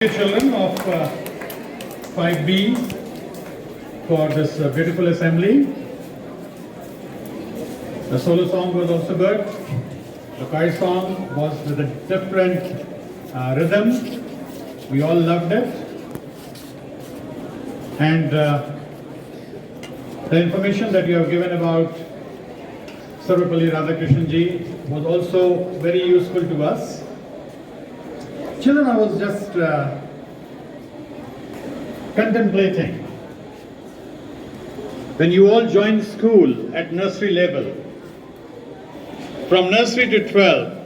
Children of 5B for this beautiful assembly. The solo song was also good. The choir song was with a different rhythm. We all loved it. And the information that you have given about Sarvapalli Radhakrishnan ji was also very useful to us. Children, I was just contemplating. When you all join school at nursery level, from nursery to 12,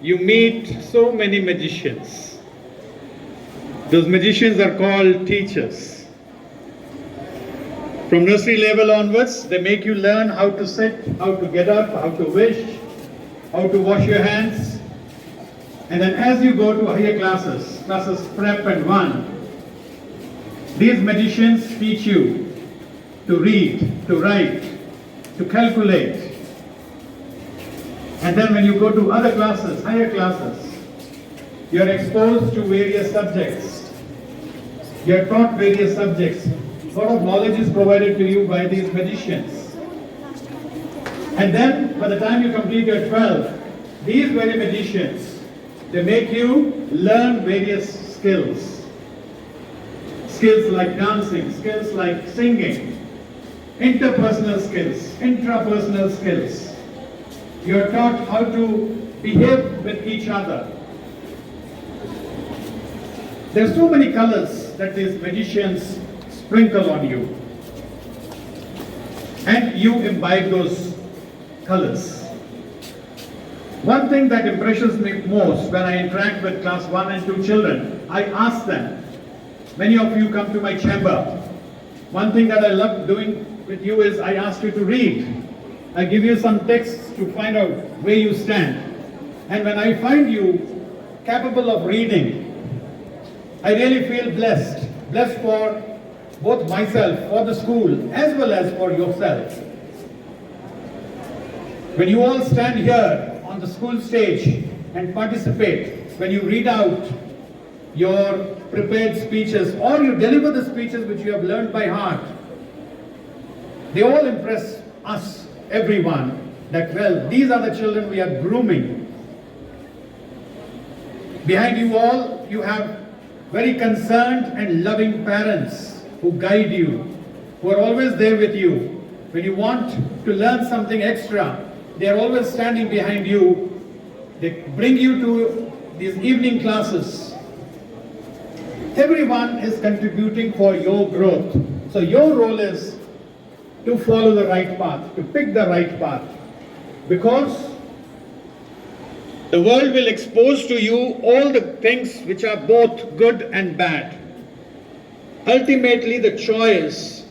you meet so many magicians. Those magicians are called teachers. From nursery level onwards, they make you learn how to sit, how to get up, how to wish, how to wash your hands. And then as you go to higher classes prep and 1, these magicians teach you to read, to write, to calculate. And then when you go to other classes, higher classes, you are exposed to various subjects. You are taught various subjects. A lot of knowledge is provided to you by these magicians. And then by the time you complete your 12, these very magicians, they make you learn various skills. Skills like dancing, skills like singing, interpersonal skills, intrapersonal skills. You are taught how to behave with each other. There are so many colors that these magicians sprinkle on you. And you imbibe those colors. One thing that impresses me most when I interact with class 1 and 2 children, I ask them, many of you come to my chamber. One thing that I love doing with you is I ask you to read. I give you some texts to find out where you stand. And when I find you capable of reading, I really feel blessed. Blessed for both myself, for the school, as well as for yourself. When you all stand here on the school stage and participate, when you read out your prepared speeches or you deliver the speeches which you have learned by heart, they all impress us, everyone, that well, these are the children we are grooming. Behind you all, you have very concerned and loving parents who guide you, who are always there with you. When you want to learn something extra, they are always standing behind you. They bring you to these evening classes. Everyone is contributing for your growth. So your role is to follow the right path, to pick the right path. Because the world will expose to you all the things which are both good and bad. Ultimately, the choice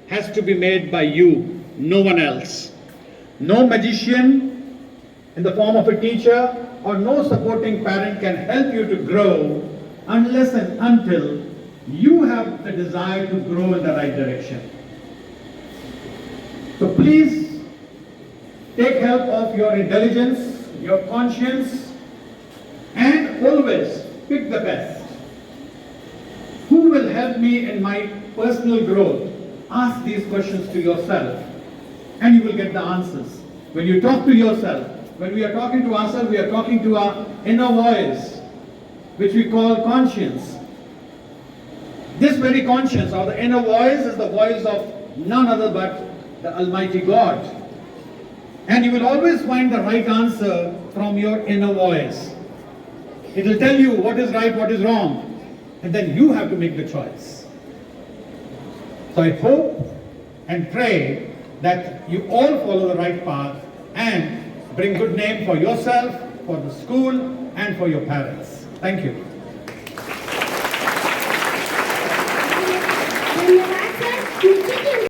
has to be made by you, no one else. No magician in the form of a teacher or no supporting parent can help you to grow unless and until you have the desire to grow in the right direction. So please take help of your intelligence, your conscience, and always pick the best. Who will help me in my personal growth? Ask these questions to yourself, and you will get the answers. When you talk to yourself, when we are talking to ourselves, we are talking to our inner voice, which we call conscience. This very conscience, or the inner voice, is the voice of none other but the Almighty God. And you will always find the right answer from your inner voice. It will tell you what is right, what is wrong, and then you have to make the choice. So I hope and pray that you all follow the right path and bring good name for yourself, for the school, and for your parents. Thank you.